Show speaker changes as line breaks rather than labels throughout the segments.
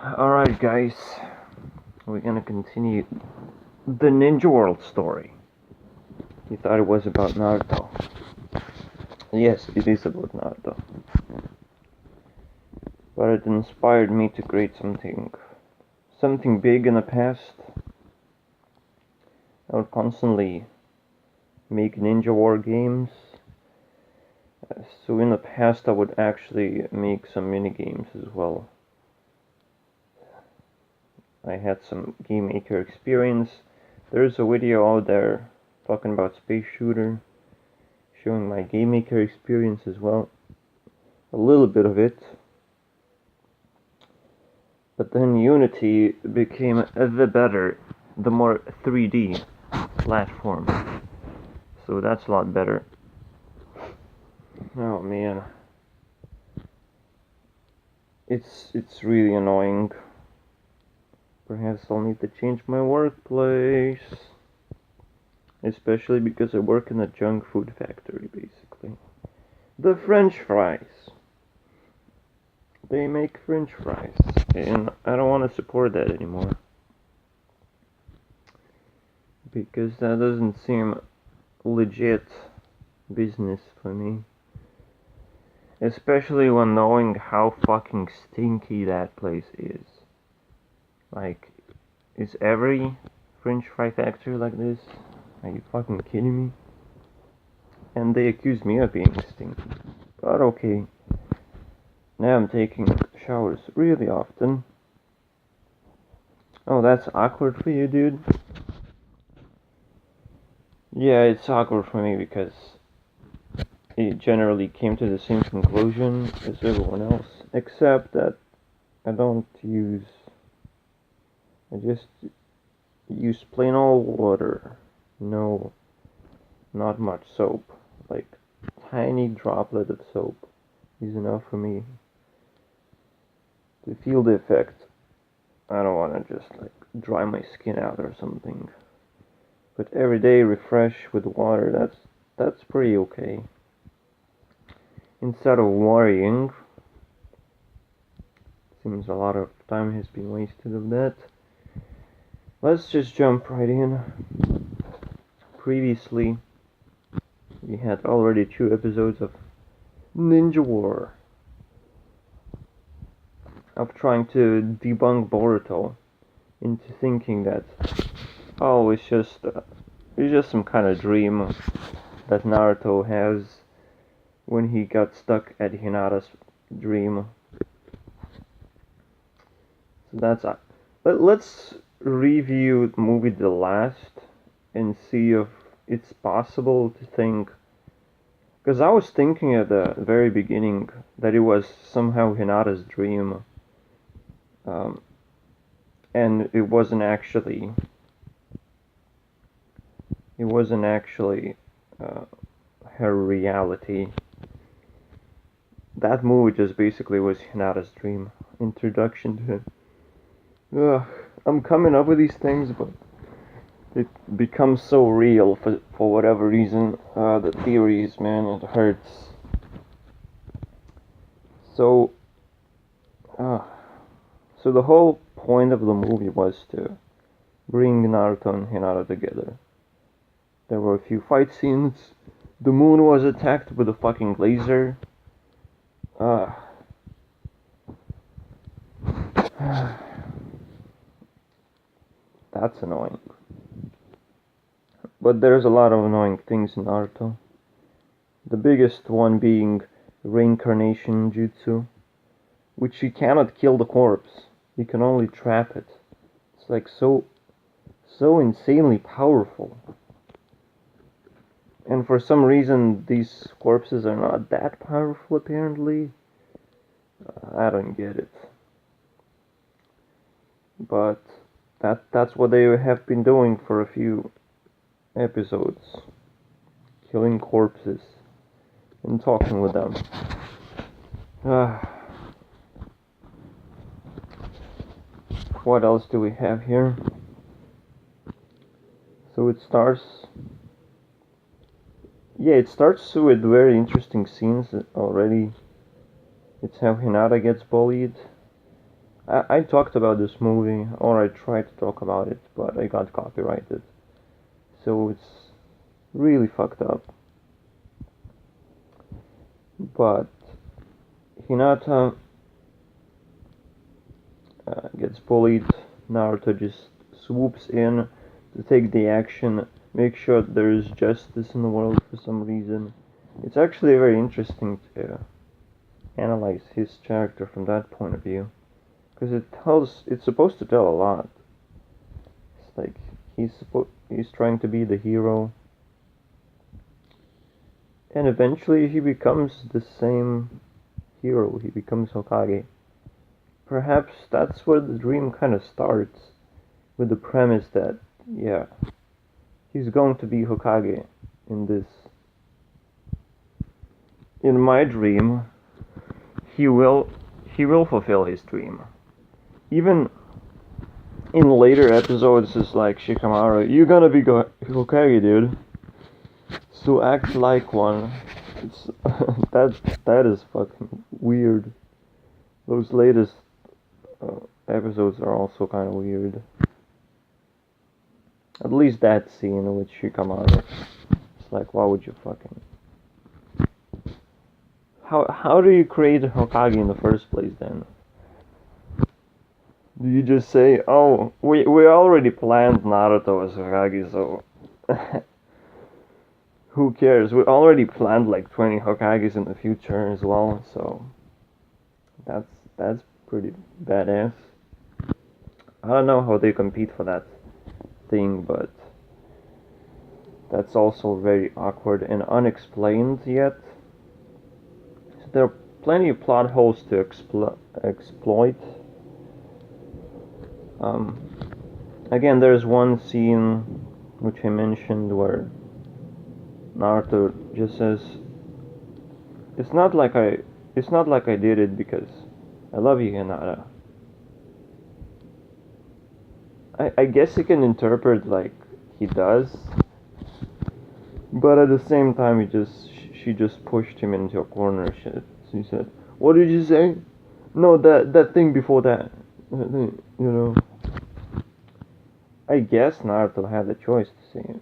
Alright, guys, we're gonna continue the Ninja World story. You thought it was about Naruto. Yes, it is about Naruto. But it inspired me to create something big in the past. I would constantly make Ninja War games. So in the past I would actually make some mini games as well. I had some game maker experience. There's a video out there talking about Space Shooter, showing my game maker experience as well. A little bit of it. But then Unity became the more 3D platform. So that's a lot better. Oh man. It's really annoying. Perhaps I'll need to change my workplace. Especially because I work in a junk food factory, basically. The French fries. They make French fries. And I don't want to support that anymore. Because that doesn't seem legit business for me. Especially when knowing how fucking stinky that place is. Like, is every French fry factory like this? Are you fucking kidding me? And they accuse me of being stinky. But okay. Now I'm taking showers really often. Oh, that's awkward for you, dude? Yeah, it's awkward for me because it generally came to the same conclusion as everyone else. Except that I just use plain old water. No, not much soap. Like, tiny droplet of soap is enough for me to feel the effect. I don't want to just, like, dry my skin out or something. But every day refresh with water, that's pretty okay. Instead of worrying, seems a lot of time has been wasted of that. Let's just jump right in. Previously, we had already 2 episodes of Ninja War. Of trying to debunk Boruto into thinking that, oh, it's just some kind of dream that Naruto has when he got stuck at Hinata's dream. So that's but let's review the movie The Last and see if it's possible to think, because I was thinking at the very beginning that it was somehow Hinata's dream, and it wasn't actually her reality. That movie just basically was Hinata's dream. Introduction to him. Ugh, I'm coming up with these things, but it becomes so real for whatever reason. The theories, man, it hurts. So the whole point of the movie was to bring Naruto and Hinata together. There were a few fight scenes. The moon was attacked with a fucking laser. That's annoying. But there's a lot of annoying things in Naruto. The biggest one being reincarnation jutsu, which you cannot kill the corpse. You can only trap it. It's like so insanely powerful. And for some reason, these corpses are not that powerful, apparently. I don't get it. But that's what they have been doing for a few episodes. Killing corpses and talking with them. What else do we have here? So it starts with very interesting scenes already. It's how Hinata gets bullied. I talked about this movie, or I tried to talk about it, but I got copyrighted. So it's really fucked up. But Hinata gets bullied. Naruto just swoops in to take the action, make sure there is justice in the world for some reason. It's actually very interesting to analyze his character from that point of view, because it's supposed to tell a lot. It's like he's trying to be the hero, and eventually he becomes the same hero. He becomes Hokage. Perhaps that's where the dream kind of starts, with the premise that, yeah, he's going to be Hokage in this. In my dream, he will fulfill his dream. Even in later episodes, it's like, Shikamaru, you're gonna be Hokage, dude. So act like one. It's that is fucking weird. Those latest episodes are also kind of weird. At least that scene with Shikamaru. It's like, why would you fucking... How do you create a Hokage in the first place then? Do you just say, oh, we already planned Naruto as Hokage, so... who cares? We already planned like 20 Hokages in the future as well, so... That's pretty badass. I don't know how they compete for that thing, but... that's also very awkward and unexplained yet. So there are plenty of plot holes to exploit. Again, there's one scene which I mentioned where Naruto just says, it's not like I did it because I love you, Hinata. I guess you can interpret like he does, but at the same time she just pushed him into a corner. She said, "What did you say? No, that thing before that, you know." I guess Naruto had the choice to say it.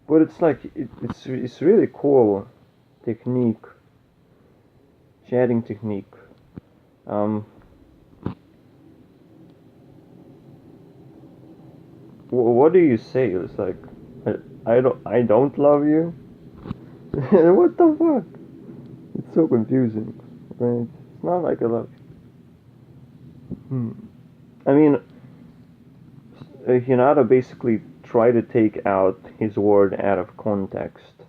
But it's like, it's really cool technique. Chatting technique. What do you say? It's like, I don't love you? What the fuck? It's so confusing, right? It's not like I love you. I mean, Hinata basically tried to take out his word out of context,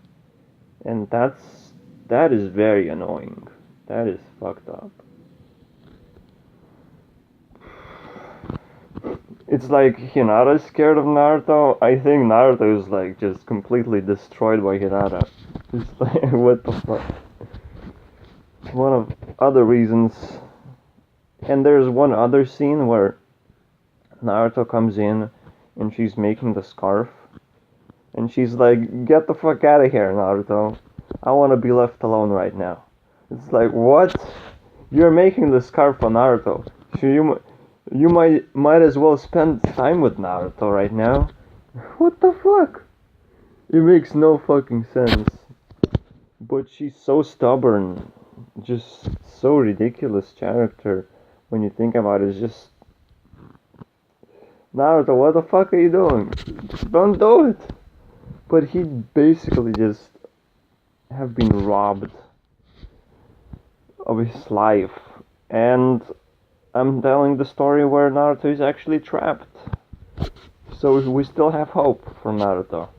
and that is very annoying. That is fucked up. It's like Hinata is scared of Naruto. I think Naruto is like just completely destroyed by Hinata. It's like, what the fuck? One of other reasons. And there's one other scene where Naruto comes in and she's making the scarf. And she's like, get the fuck out of here, Naruto. I want to be left alone right now. It's like, what? You're making the scarf for Naruto. So you might as well spend time with Naruto right now. What the fuck? It makes no fucking sense. But she's so stubborn. Just so ridiculous character when you think about it. It's just... Naruto, what the fuck are you doing? Don't do it! But he basically just have been robbed of his life. And I'm telling the story where Naruto is actually trapped. So we still have hope for Naruto.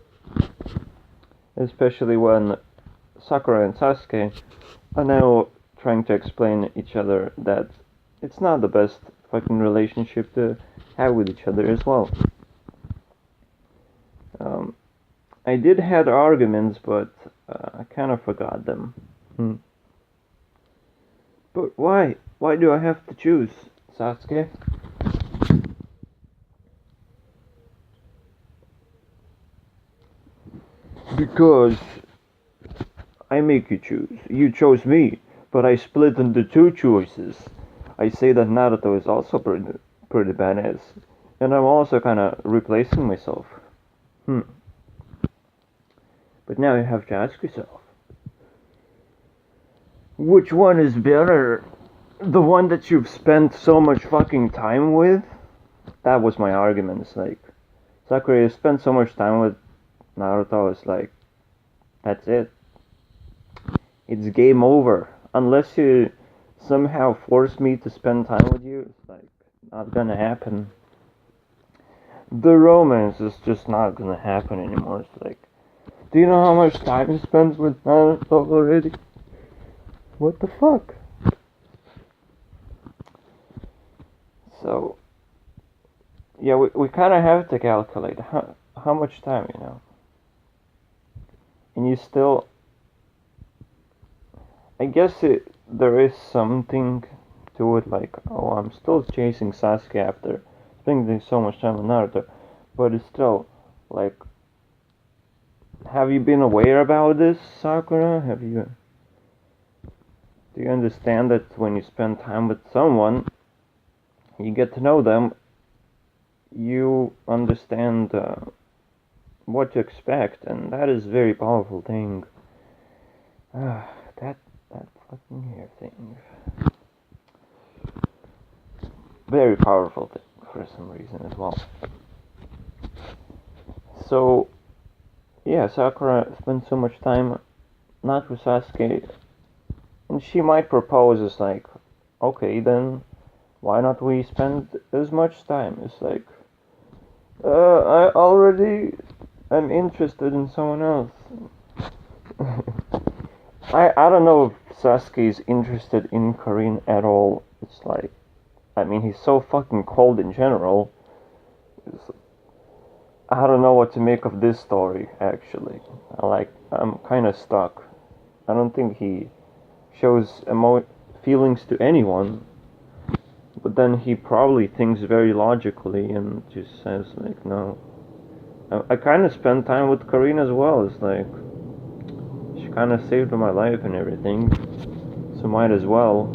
Especially when Sakura and Sasuke are now trying to explain each other that it's not the best fucking relationship to have with each other as well. I did have arguments, but I kind of forgot them. But why? Why do I have to choose, Sasuke? Because I make you choose. You chose me, but I split into two choices. I say that Naruto is also pretty badass, and I'm also kind of replacing myself. But now you have to ask yourself, which one is better? The one that you've spent so much fucking time with? That was my argument. It's like, Sakura, you spent so much time with Naruto, it's like, that's it. It's game over. Unless you somehow force me to spend time with you, it's like, not gonna happen. The romance is just not gonna happen anymore. It's like, do you know how much time you spent with Naruto already? What the fuck? So, yeah, we kind of have to calculate how much time, you know. And you still, I guess there is something to it, like, oh, I'm still chasing Sasuke after spending so much time with Naruto, but it's still, like, have you been aware about this, Sakura? Do you understand that when you spend time with someone, you get to know them, you understand what to expect, and that is a very powerful thing. That fucking hair thing. Very powerful thing for some reason as well. So, yeah, Sakura spends so much time not with Sasuke, and she might propose as like, okay, then why not we spend as much time? It's like, I already am interested in someone else. I don't know if Sasuke is interested in Karin at all. It's like, I mean, he's so fucking cold in general. I don't know what to make of this story, actually. I'm kind of stuck. I don't think he shows feelings to anyone, but then he probably thinks very logically and just says, like, no. I kind of spend time with Karin as well. It's like, she kind of saved my life and everything, so might as well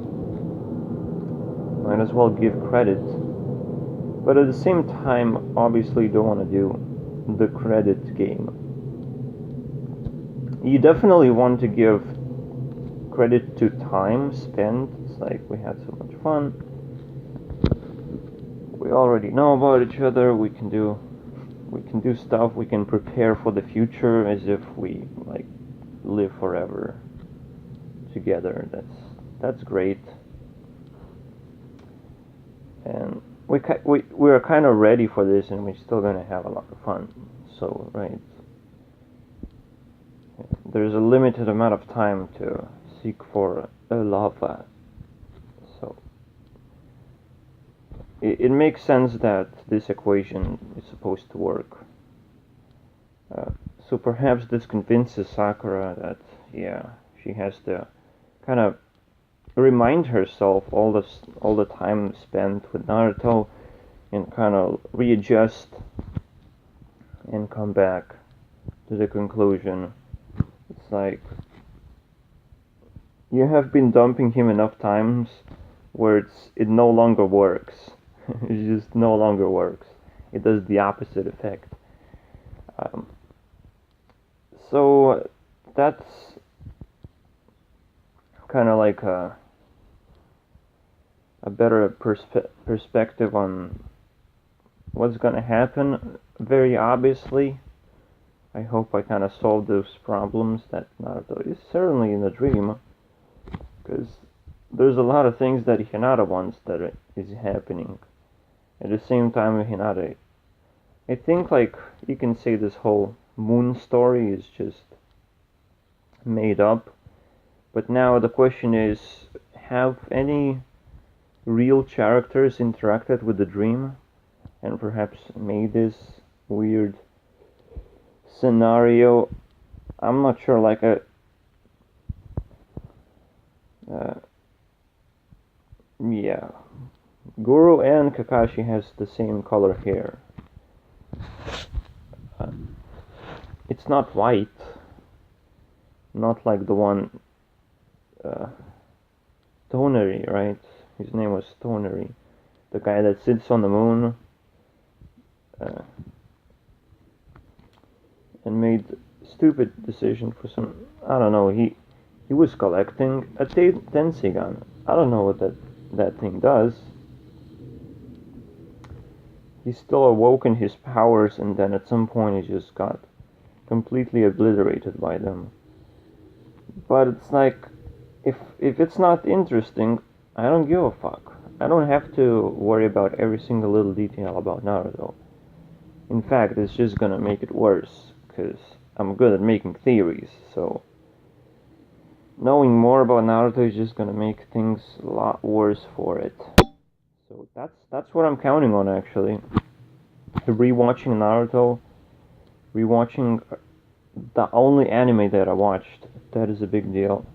give credit. But at the same time, obviously don't want to do the credit game. You definitely want to give credit to time spent. It's like, we had so much fun. We already know about each other. We can do stuff. We can prepare for the future as if we like live forever together. That's great. And we're kind of ready for this, and we're still gonna have a lot of fun. So, right, there's a limited amount of time to seek for a lava. So it makes sense that this equation is supposed to work. So perhaps this convinces Sakura that, yeah, she has to kind of remind herself all the time spent with Naruto and kind of readjust and come back to the conclusion. It's like, you have been dumping him enough times where it no longer works. It just no longer works. It does the opposite effect. So that's kind of like a better perspective on what's gonna happen. Very obviously, I hope I kind of solved those problems that Naruto is certainly in a dream, because there's a lot of things that Hinata wants that is happening. At the same time, Hinata, I think, like, you can say this whole moon story is just made up. But now the question is, have any real characters interacted with the dream and perhaps made this weird scenario? I'm not sure, like yeah, Guru and Kakashi has the same color hair. It's not white, not like the one Toneri, right? His name was Toneri. The guy that sits on the moon and made stupid decision for some, I don't know, he was collecting a Tensei gun. I don't know what that thing does. He still awoken his powers, and then at some point he just got completely obliterated by them. But it's like, if it's not interesting, I don't give a fuck. I don't have to worry about every single little detail about Naruto. In fact, it's just gonna make it worse, because I'm good at making theories, so knowing more about Naruto is just gonna make things a lot worse for it. So that's what I'm counting on, actually. Rewatching Naruto, rewatching the only anime that I watched, that is a big deal.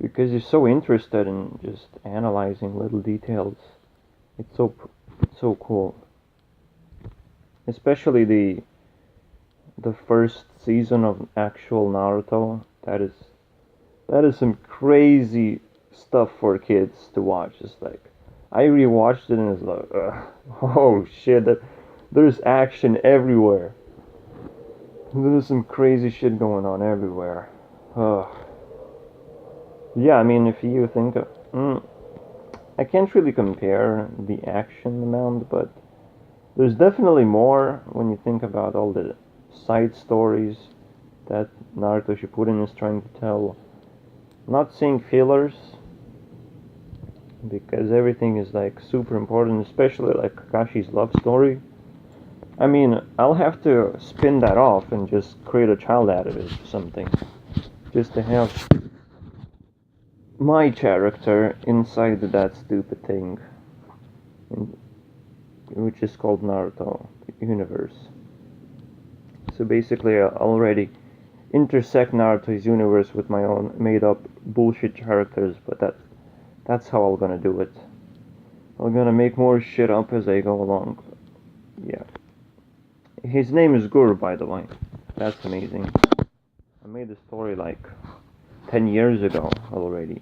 Because you're so interested in just analyzing little details. It's so cool. Especially the first season of actual Naruto. That is some crazy stuff for kids to watch. It's like, I rewatched it and it's like, oh shit, there's action everywhere. There's some crazy shit going on everywhere. Yeah, I mean, if you think of, I can't really compare the action amount, but there's definitely more when you think about all the side stories that Naruto Shippuden is trying to tell. Not saying fillers, because everything is like super important, especially like Kakashi's love story. I mean, I'll have to spin that off and just create a child out of it or something, just to have my character inside that stupid thing, which is called Naruto universe. So basically, I already intersect Naruto's universe with my own made-up bullshit characters, but that's how I'm gonna do it. I'm gonna make more shit up as I go along. Yeah. His name is Guru, by the way. That's amazing. I made the story like 10 years ago already.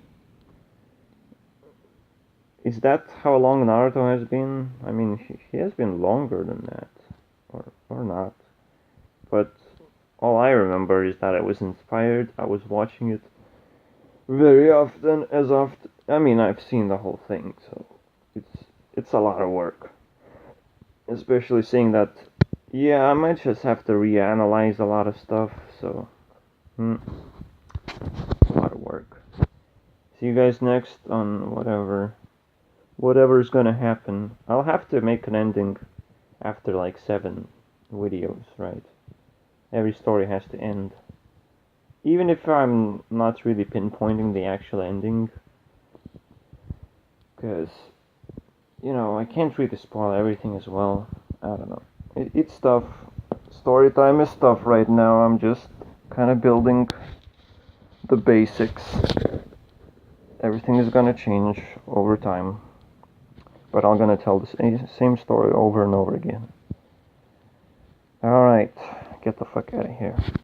Is that how long Naruto has been? I mean, he has been longer than that. Or not. But all I remember is that I was inspired. I was watching it very often, I mean, I've seen the whole thing, so it's a lot of work. Especially seeing that, yeah, I might just have to reanalyze a lot of stuff, so, a lot of work. See you guys next on whatever's gonna happen. I'll have to make an ending after like 7 videos, right? Every story has to end. Even if I'm not really pinpointing the actual ending, because, I can't really spoil everything as well. I don't know. It's tough. Story time is tough right now. I'm just kind of building the basics. Everything is gonna change over time, but I'm gonna tell the same story over and over again. Alright, get the fuck out of here.